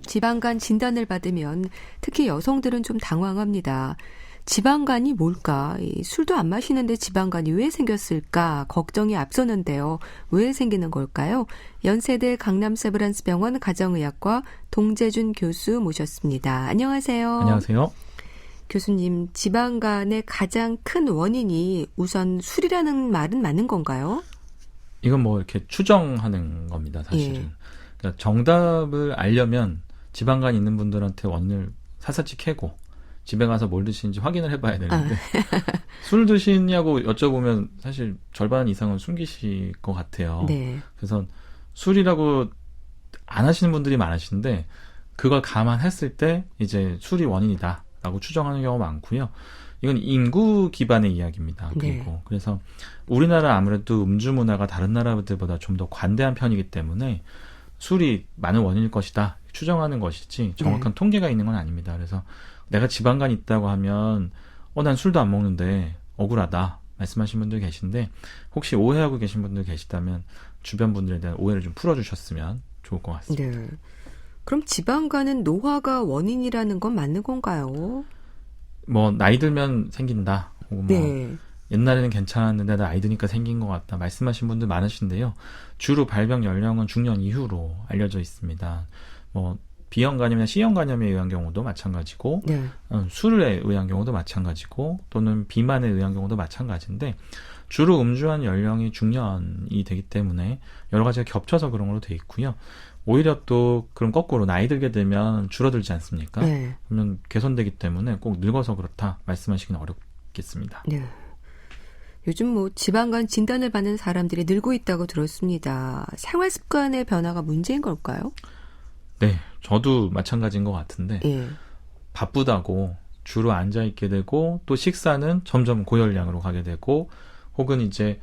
지방간 진단을 받으면 특히 여성들은 좀 당황합니다. 지방간이 뭘까? 술도 안 마시는데 지방간이 왜 생겼을까? 걱정이 앞서는데요. 왜 생기는 걸까요? 연세대 강남세브란스병원 가정의학과 동재준 교수 모셨습니다. 안녕하세요. 안녕하세요. 교수님, 지방간의 가장 큰 원인이 우선 술이라는 말은 맞는 건가요? 이건 뭐 이렇게 추정하는 겁니다, 사실은. 그러니까 정답을 알려면 지방간 있는 분들한테 원인을 샅샅이 캐고 집에 가서 뭘 드시는지 확인을 해봐야 되는데 술 드시냐고 여쭤보면 사실 절반 이상은 숨기실 것 같아요. 네. 그래서 술이라고 안 하시는 분들이 많으신데 그걸 감안했을 때 이제 술이 원인이다라고 추정하는 경우가 많고요. 이건 인구 기반의 이야기입니다. 그리고 네. 그래서 우리나라 아무래도 음주 문화가 다른 나라들보다 좀 더 관대한 편이기 때문에 술이 많은 원인일 것이다 추정하는 것이지 정확한 통계가 있는 건 아닙니다. 그래서 내가 지방간이 있다고 하면 난 술도 안 먹는데 억울하다 말씀하신 분들 계신데 혹시 오해하고 계신 분들 계시다면 주변 분들에 대한 오해를 좀 풀어주셨으면 좋을 것 같습니다. 네. 그럼 지방간은 노화가 원인이라는 건 맞는 건가요? 뭐 나이 들면 생긴다 혹은 뭐 네. 옛날에는 괜찮았는데 나이 드니까 생긴 것 같다 말씀하신 분들 많으신데요. 주로 발병 연령은 중년 이후로 알려져 있습니다. 뭐 B형간염이나 C형간염에 의한 경우도 마찬가지고 네. 술에 의한 경우도 마찬가지고 또는 비만에 의한 경우도 마찬가지인데 주로 음주한 연령이 중년이 되기 때문에 여러 가지가 겹쳐서 그런 걸로 돼 있고요. 오히려 또 그럼 거꾸로 나이 들게 되면 줄어들지 않습니까? 네. 그러면 개선되기 때문에 꼭 늙어서 그렇다 말씀하시기는 어렵겠습니다. 네. 요즘 뭐 지방간 진단을 받는 사람들이 늘고 있다고 들었습니다. 생활 습관의 변화가 문제인 걸까요? 네, 저도 마찬가지인 것 같은데 예. 바쁘다고 주로 앉아있게 되고 또 식사는 점점 고열량으로 가게 되고 혹은 이제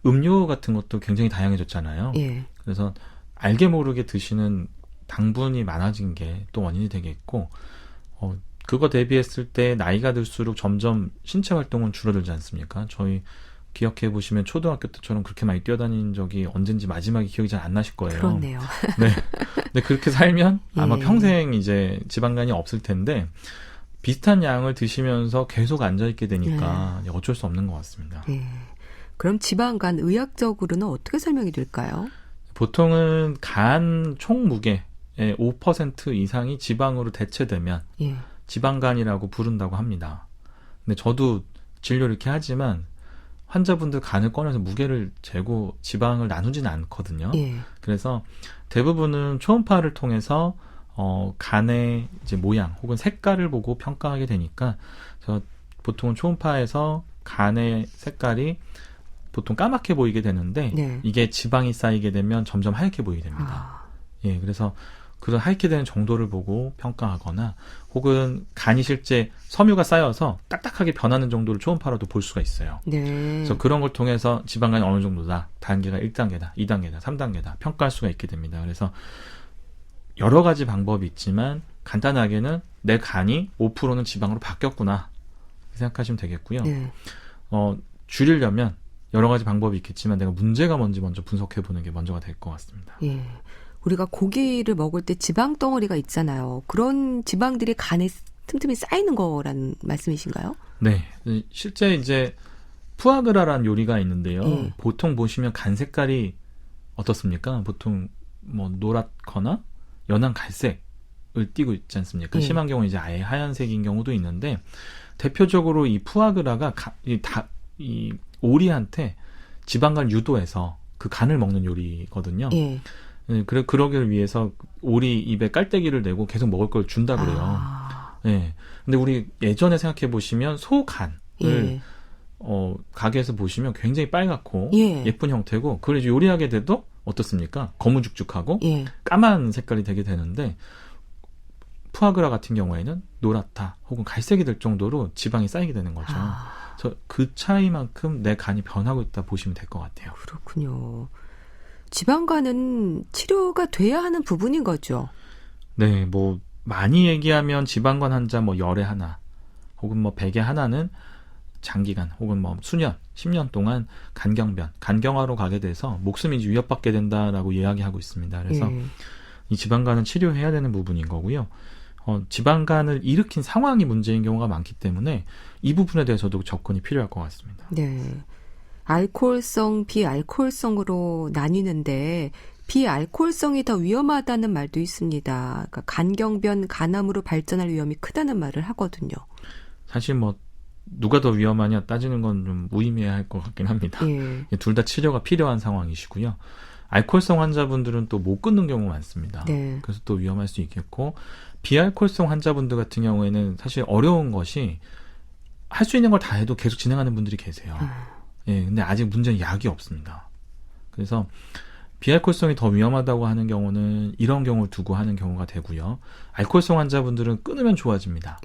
음료 같은 것도 굉장히 다양해졌잖아요. 예. 그래서 알게 모르게 드시는 당분이 많아진 게 또 원인이 되겠고 그거 대비했을 때 나이가 들수록 점점 신체 활동은 줄어들지 않습니까? 저희 기억해 보시면 초등학교 때처럼 그렇게 많이 뛰어다닌 적이 언젠지 마지막에 기억이 잘 안 나실 거예요. 그렇네요. 네. 근데 그렇게 살면 아마 예. 평생 이제 지방간이 없을 텐데 비슷한 양을 드시면서 계속 앉아있게 되니까 어쩔 수 없는 것 같습니다. 예. 그럼 지방간 의학적으로는 어떻게 설명이 될까요? 보통은 간 총 무게의 5% 이상이 지방으로 대체되면 예. 지방간이라고 부른다고 합니다. 근데 저도 진료 이렇게 하지만 환자분들 간을 꺼내서 무게를 재고 지방을 나누지는 않거든요. 예. 그래서 대부분은 초음파를 통해서 간의 이제 모양 혹은 색깔을 보고 평가하게 되니까 보통은 초음파에서 간의 색깔이 보통 까맣게 보이게 되는데 네. 이게 지방이 쌓이게 되면 점점 하얗게 보이게 됩니다. 예, 그래서 그런 하얗게 되는 정도를 보고 평가하거나 혹은 간이 실제 섬유가 쌓여서 딱딱하게 변하는 정도를 초음파로도 볼 수가 있어요. 네. 그래서 그런 걸 통해서 지방간이 어느 정도다, 단계가 1단계다, 2단계다, 3단계다 평가할 수가 있게 됩니다. 그래서 여러 가지 방법이 있지만 간단하게는 내 간이 5%는 지방으로 바뀌었구나 생각하시면 되겠고요. 네. 줄이려면 여러 가지 방법이 있겠지만 내가 문제가 뭔지 먼저 분석해보는 게 먼저가 될 것 같습니다. 예. 우리가 고기를 먹을 때 지방 덩어리가 있잖아요. 그런 지방들이 간에 틈틈이 쌓이는 거라는 말씀이신가요? 네. 실제 이제 푸아그라라는 요리가 있는데요. 보통 보시면 간 색깔이 어떻습니까? 보통 뭐 노랗거나 연한 갈색을 띠고 있지 않습니까? 심한 경우는 이제 아예 하얀색인 경우도 있는데 대표적으로 이 푸아그라가 이 오리한테 지방간을 유도해서 그 간을 먹는 요리거든요. 예. 네, 그러기를 위해서 오리 입에 깔때기를 내고 계속 먹을 걸 준다 그래요. 네. 근데 우리 예전에 생각해 보시면 소간을 가게에서 보시면 굉장히 빨갛고 예쁜 형태고 그걸 이제 요리하게 돼도 어떻습니까? 거무죽죽하고 까만 색깔이 되게 되는데 푸아그라 같은 경우에는 노랗다 혹은 갈색이 될 정도로 지방이 쌓이게 되는 거죠. 그래서 그 차이만큼 내 간이 변하고 있다 보시면 될 것 같아요. 그렇군요. 지방간은 치료가 돼야 하는 부분인 거죠? 네, 뭐 많이 얘기하면 지방간 환자 뭐 10에 하나 혹은 뭐 100에 하나는 장기간 혹은 뭐 수년, 10년 동안 간경화로 가게 돼서 목숨이 위협받게 된다라고 이야기하고 있습니다. 그래서 이 지방간은 치료해야 되는 부분인 거고요. 지방간을 일으킨 상황이 문제인 경우가 많기 때문에 이 부분에 대해서도 접근이 필요할 것 같습니다. 네. 알코올성, 비알코올성으로 나뉘는데 비알코올성이 더 위험하다는 말도 있습니다. 그러니까 간경변, 간암으로 발전할 위험이 크다는 말을 하거든요. 사실 뭐 누가 더 위험하냐 따지는 건 좀 무의미할 것 같긴 합니다. 둘 다 치료가 필요한 상황이시고요. 알코올성 환자분들은 또 못 끊는 경우가 많습니다. 네. 그래서 또 위험할 수 있겠고, 비알코올성 환자분들 같은 경우에는 사실 어려운 것이 할 수 있는 걸 다 해도 계속 진행하는 분들이 계세요. 근데 아직 문제는 약이 없습니다. 그래서 비알코올성이 더 위험하다고 하는 경우는 이런 경우를 두고 하는 경우가 되고요. 알코올성 환자분들은 끊으면 좋아집니다.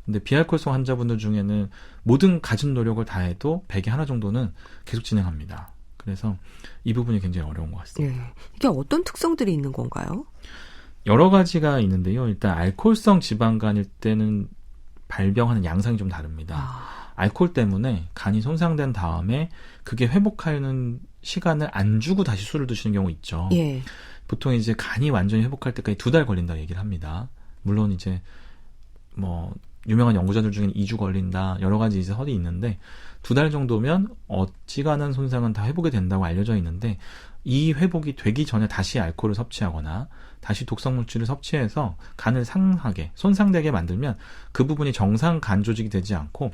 근데 비알코올성 환자분들 중에는 모든 가진 노력을 다 해도 100에 하나 정도는 계속 진행합니다. 그래서 이 부분이 굉장히 어려운 것 같습니다. 이게 어떤 특성들이 있는 건가요? 여러 가지가 있는데요. 일단 알코올성 지방간일 때는 발병하는 양상이 좀 다릅니다. 알코올 때문에 간이 손상된 다음에 그게 회복하는 시간을 안 주고 다시 술을 드시는 경우 있죠. 보통 이제 간이 완전히 회복할 때까지 2달 걸린다 얘기를 합니다. 물론 이제 뭐 유명한 연구자들 중에는 2주 걸린다, 여러 가지 이제 설이 있는데 2달 정도면 어지간한 손상은 다 회복이 된다고 알려져 있는데, 이 회복이 되기 전에 다시 알코올을 섭취하거나 다시 독성 물질을 섭취해서 간을 상하게 손상되게 만들면 그 부분이 정상 간 조직이 되지 않고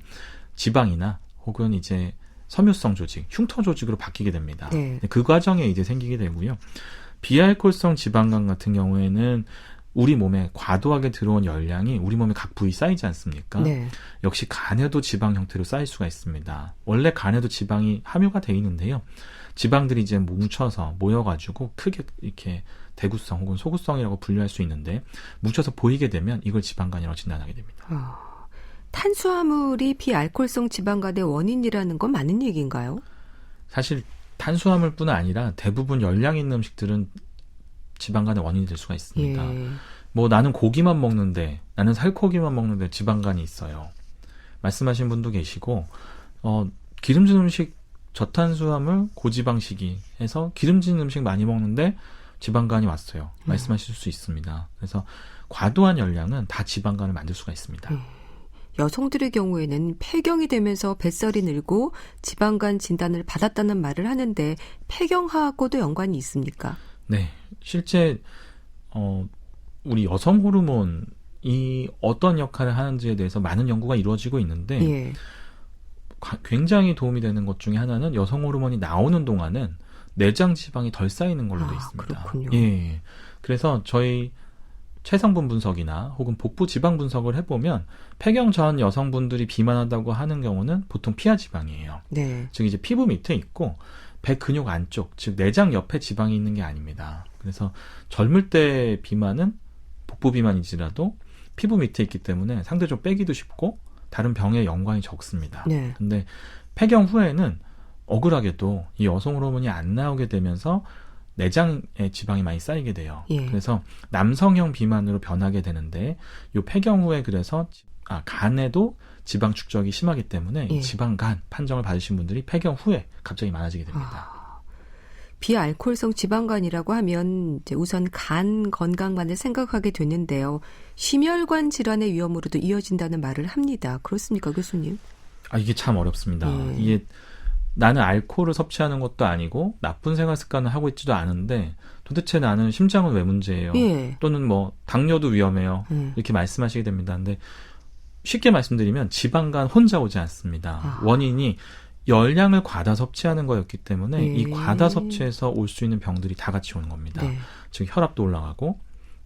지방이나 혹은 이제 섬유성 조직, 흉터 조직으로 바뀌게 됩니다. 그 과정에 이제 생기게 되고요. 비알코올성 지방간 같은 경우에는 우리 몸에 과도하게 들어온 열량이 우리 몸의 각 부위 쌓이지 않습니까? 역시 간에도 지방 형태로 쌓일 수가 있습니다. 원래 간에도 지방이 함유가 돼 있는데요. 지방들이 이제 뭉쳐서 모여가지고 크게 이렇게 대구성 혹은 소구성이라고 분류할 수 있는데, 뭉쳐서 보이게 되면 이걸 지방간이라고 진단하게 됩니다. 탄수화물이 비알코올성 지방간의 원인이라는 건 맞는 얘기인가요? 사실 탄수화물뿐 아니라 대부분 열량 있는 음식들은 지방간의 원인이 될 수가 있습니다. 뭐 나는 고기만 먹는데, 나는 살코기만 먹는데 지방간이 있어요. 말씀하신 분도 계시고, 기름진 음식, 저탄수화물, 고지방식이 해서 기름진 음식 많이 먹는데 지방간이 왔어요. 말씀하실 수 있습니다. 그래서 과도한 열량은 다 지방간을 만들 수가 있습니다. 여성들의 경우에는 폐경이 되면서 뱃살이 늘고 지방간 진단을 받았다는 말을 하는데 폐경하고도 연관이 있습니까? 네, 실제 우리 여성 호르몬이 어떤 역할을 하는지에 대해서 많은 연구가 이루어지고 있는데, 굉장히 도움이 되는 것 중에 하나는 여성 호르몬이 나오는 동안은 내장 지방이 덜 쌓이는 걸로 되어 있습니다. 그렇군요. 그래서 저희 체성분 분석이나 혹은 복부 지방 분석을 해보면 폐경 전 여성분들이 비만하다고 하는 경우는 보통 피하 지방이에요. 즉 이제 피부 밑에 있고 배 근육 안쪽, 즉 내장 옆에 지방이 있는 게 아닙니다. 그래서 젊을 때 비만은 복부 비만이지라도 피부 밑에 있기 때문에 상대적으로 빼기도 쉽고 다른 병의 연관이 적습니다. 근데 폐경 후에는 억울하게도 이 여성 호르몬이 안 나오게 되면서 내장에 지방이 많이 쌓이게 돼요. 그래서 남성형 비만으로 변하게 되는데, 요 폐경 후에 그래서 간에도 지방 축적이 심하기 때문에 이 지방간 판정을 받으신 분들이 폐경 후에 갑자기 많아지게 됩니다. 비알코올성 지방간이라고 하면 이제 우선 간 건강만을 생각하게 되는데요. 심혈관 질환의 위험으로도 이어진다는 말을 합니다. 그렇습니까, 교수님? 이게 참 어렵습니다. 이게 나는 알코올을 섭취하는 것도 아니고 나쁜 생활 습관을 하고 있지도 않은데 도대체 나는 심장은 왜 문제예요? 또는 뭐 당뇨도 위험해요. 이렇게 말씀하시게 됩니다. 근데 쉽게 말씀드리면 지방간 혼자 오지 않습니다. 원인이 열량을 과다 섭취하는 거였기 때문에 이 과다 섭취에서 올 수 있는 병들이 다 같이 오는 겁니다. 즉 혈압도 올라가고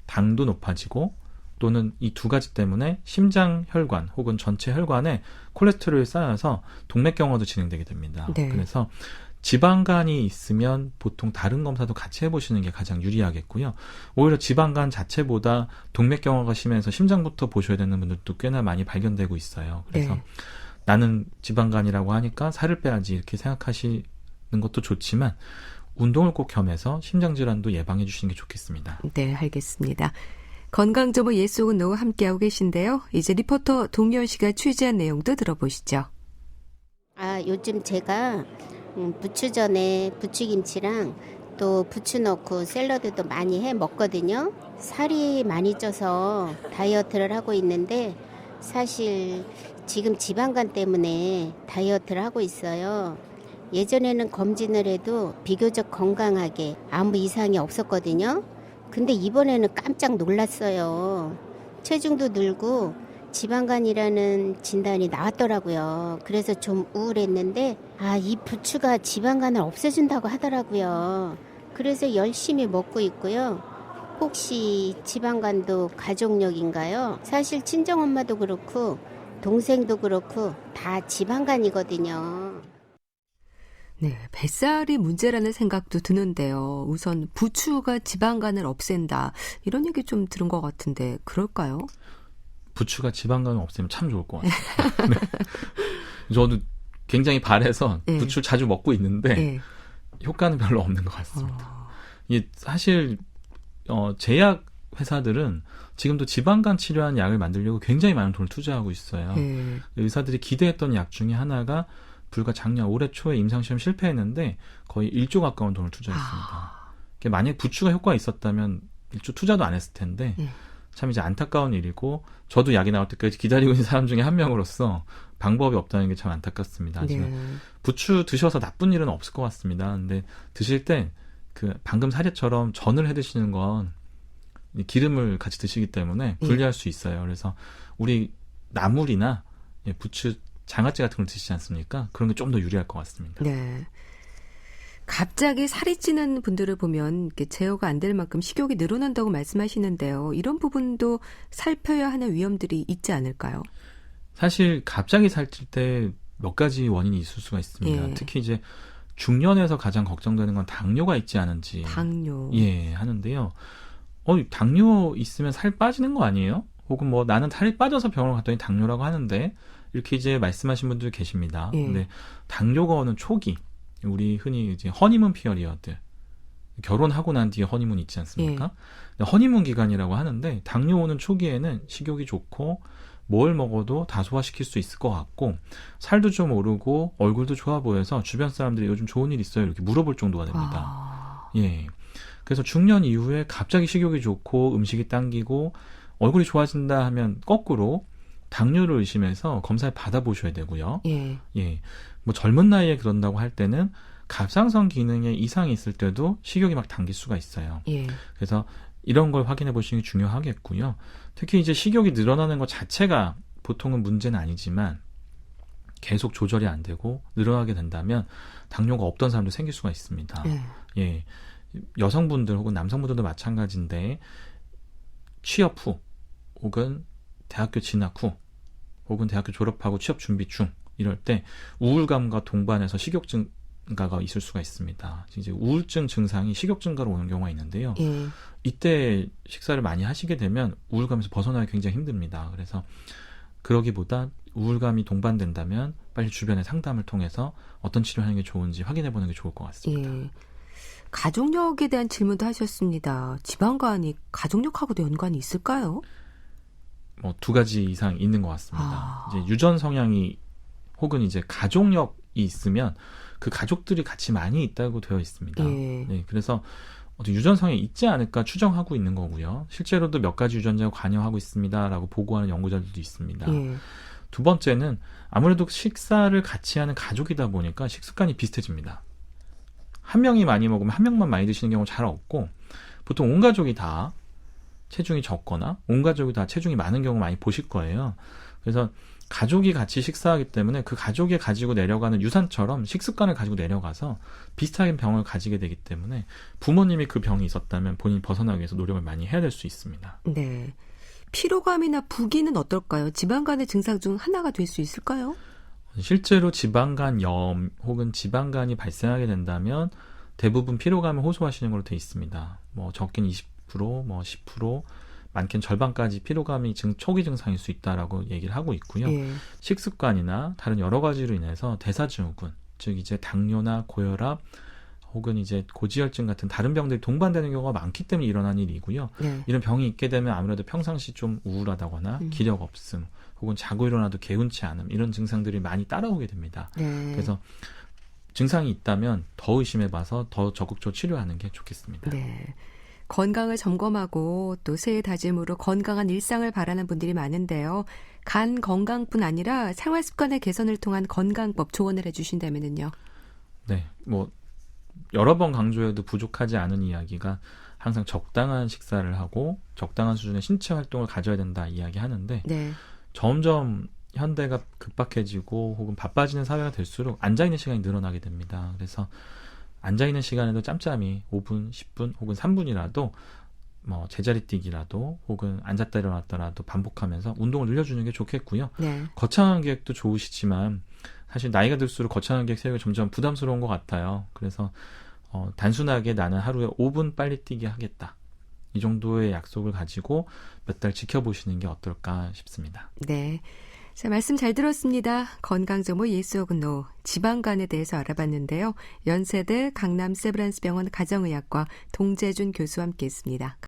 당도 높아지고, 또는 이 두 가지 때문에 심장 혈관 혹은 전체 혈관에 콜레스테롤이 쌓여서 동맥경화도 진행되게 됩니다. 그래서 지방간이 있으면 보통 다른 검사도 같이 해보시는 게 가장 유리하겠고요. 오히려 지방간 자체보다 동맥경화가 심해서 심장부터 보셔야 되는 분들도 꽤나 많이 발견되고 있어요. 그래서 나는 지방간이라고 하니까 살을 빼야지 이렇게 생각하시는 것도 좋지만 운동을 꼭 겸해서 심장질환도 예방해 주시는 게 좋겠습니다. 네, 알겠습니다. 건강정보 예속은노 함께하고 계신데요. 이제 리포터 동현 씨가 취재한 내용도 들어보시죠. 요즘 제가 부추전에 부추김치랑 또 부추 넣고 샐러드도 많이 해 먹거든요. 살이 많이 쪄서 다이어트를 하고 있는데 사실 지금 지방간 때문에 다이어트를 하고 있어요. 예전에는 검진을 해도 비교적 건강하게 아무 이상이 없었거든요. 근데 이번에는 깜짝 놀랐어요. 체중도 늘고 지방간이라는 진단이 나왔더라고요. 그래서 좀 우울했는데 이 부추가 지방간을 없애준다고 하더라고요. 그래서 열심히 먹고 있고요. 혹시 지방간도 가족력인가요? 사실 친정엄마도 그렇고 동생도 그렇고 다 지방간이거든요. 네, 뱃살이 문제라는 생각도 드는데요. 우선 부추가 지방간을 없앤다. 이런 얘기 좀 들은 것 같은데 그럴까요? 부추가 지방간을 없애면 참 좋을 것 같습니다. 네. 저도 굉장히 바래서 네. 부추를 자주 먹고 있는데 네. 효과는 별로 없는 것 같습니다. 이게 사실 제약 회사들은 지금도 지방간 치료하는 약을 만들려고 굉장히 많은 돈을 투자하고 있어요. 네. 의사들이 기대했던 약 중에 하나가 불과 작년 올해 초에 임상시험 실패했는데 거의 1조 가까운 돈을 투자했습니다. 만약에 부추가 효과가 있었다면 1조 투자도 안 했을 텐데 참 이제 안타까운 일이고 저도 약이 나올 때까지 기다리고 있는 사람 중에 한 명으로서 방법이 없다는 게 참 안타깝습니다. 하지만 부추 드셔서 나쁜 일은 없을 것 같습니다. 근데 드실 때 방금 사례처럼 전을 해 드시는 건 기름을 같이 드시기 때문에 불리할 수 있어요. 그래서 우리 나물이나 부추 장아찌 같은 걸 드시지 않습니까? 그런 게 좀 더 유리할 것 같습니다. 네. 갑자기 살이 찌는 분들을 보면 이렇게 제어가 안 될 만큼 식욕이 늘어난다고 말씀하시는데요. 이런 부분도 살펴야 하는 위험들이 있지 않을까요? 사실 갑자기 살찔 때 몇 가지 원인이 있을 수가 있습니다. 특히 이제 중년에서 가장 걱정되는 건 당뇨가 있지 않은지. 당뇨. 하는데요. 당뇨 있으면 살 빠지는 거 아니에요? 혹은 나는 살이 빠져서 병원을 갔더니 당뇨라고 하는데 이렇게 이제 말씀하신 분들 계십니다. 근데 당뇨가 오는 초기, 우리 흔히 이제 허니문 피어리어드, 결혼하고 난 뒤에 허니문 있지 않습니까? 허니문 기간이라고 하는데 당뇨 오는 초기에는 식욕이 좋고 뭘 먹어도 다 소화시킬 수 있을 것 같고 살도 좀 오르고 얼굴도 좋아 보여서 주변 사람들이 요즘 좋은 일 있어요? 이렇게 물어볼 정도가 됩니다. 그래서 중년 이후에 갑자기 식욕이 좋고 음식이 당기고 얼굴이 좋아진다 하면 거꾸로 당뇨를 의심해서 검사를 받아보셔야 되고요. 젊은 나이에 그런다고 할 때는 갑상선 기능에 이상이 있을 때도 식욕이 막 당길 수가 있어요. 그래서 이런 걸 확인해 보시는 게 중요하겠고요. 특히 이제 식욕이 늘어나는 것 자체가 보통은 문제는 아니지만 계속 조절이 안 되고 늘어나게 된다면 당뇨가 없던 사람도 생길 수가 있습니다. 여성분들 혹은 남성분들도 마찬가지인데 취업 후 혹은 대학교 진학 후 혹은 대학교 졸업하고 취업 준비 중 이럴 때 우울감과 동반해서 식욕 증가가 있을 수가 있습니다. 이제 우울증 증상이 식욕 증가로 오는 경우가 있는데요. 이때 식사를 많이 하시게 되면 우울감에서 벗어나기 굉장히 힘듭니다. 그래서 그러기보다 우울감이 동반된다면 빨리 주변의 상담을 통해서 어떤 치료하는 게 좋은지 확인해 보는 게 좋을 것 같습니다. 가족력에 대한 질문도 하셨습니다. 지방간이 가족력하고도 연관이 있을까요? 2가지 이상 있는 것 같습니다. 이제 유전 성향이 혹은 이제 가족력이 있으면 그 가족들이 같이 많이 있다고 되어 있습니다. 그래서 유전 성향이 있지 않을까 추정하고 있는 거고요. 실제로도 몇 가지 유전자가 관여하고 있습니다라고 보고하는 연구자들도 있습니다. 두 번째는 아무래도 식사를 같이 하는 가족이다 보니까 식습관이 비슷해집니다. 한 명이 많이 먹으면 한 명만 많이 드시는 경우 잘 없고 보통 온 가족이 다 체중이 적거나 온 가족이 다 체중이 많은 경우 많이 보실 거예요. 그래서 가족이 같이 식사하기 때문에 그 가족이 가지고 내려가는 유산처럼 식습관을 가지고 내려가서 비슷하게 병을 가지게 되기 때문에 부모님이 그 병이 있었다면 본인이 벗어나기 위해서 노력을 많이 해야 될 수 있습니다. 네. 피로감이나 부기는 어떨까요? 지방간의 증상 중 하나가 될 수 있을까요? 실제로 지방간염 혹은 지방간이 발생하게 된다면 대부분 피로감을 호소하시는 걸로 되어 있습니다. 적게는 20%, 10%, 많게는 절반까지 피로감이 초기 증상일 수 있다라고 얘기를 하고 있고요. 식습관이나 다른 여러 가지로 인해서 대사증후군, 즉 이제 당뇨나 고혈압 혹은 이제 고지혈증 같은 다른 병들이 동반되는 경우가 많기 때문에 일어난 일이고요. 네. 이런 병이 있게 되면 아무래도 평상시 좀 우울하다거나 기력 없음, 혹은 자고 일어나도 개운치 않음, 이런 증상들이 많이 따라오게 됩니다. 네. 그래서 증상이 있다면 더 의심해봐서 더 적극적으로 치료하는 게 좋겠습니다. 네. 건강을 점검하고 또 새해 다짐으로 건강한 일상을 바라는 분들이 많은데요. 간 건강뿐 아니라 생활 습관의 개선을 통한 건강법 조언을 해주신다면요. 네, 뭐 여러 번 강조해도 부족하지 않은 이야기가 항상 적당한 식사를 하고 적당한 수준의 신체 활동을 가져야 된다 이야기하는데 네. 점점 현대가 급박해지고 혹은 바빠지는 사회가 될수록 앉아있는 시간이 늘어나게 됩니다. 그래서 앉아있는 시간에도 짬짬이 5분, 10분 혹은 3분이라도 뭐 제자리 뛰기라도 혹은 앉았다 일어났다라도 반복하면서 운동을 늘려주는 게 좋겠고요. 네. 거창한 계획도 좋으시지만 사실 나이가 들수록 거창한 계획 세우기가 점점 부담스러운 것 같아요. 그래서 단순하게 나는 하루에 5분 빨리 뛰기 하겠다. 이 정도의 약속을 가지고 몇 달 지켜보시는 게 어떨까 싶습니다. 네. 자, 말씀 잘 들었습니다. 건강정보 예스오그노 지방간에 대해서 알아봤는데요. 연세대 강남 세브란스 병원 가정의학과 동재준 교수와 함께했습니다.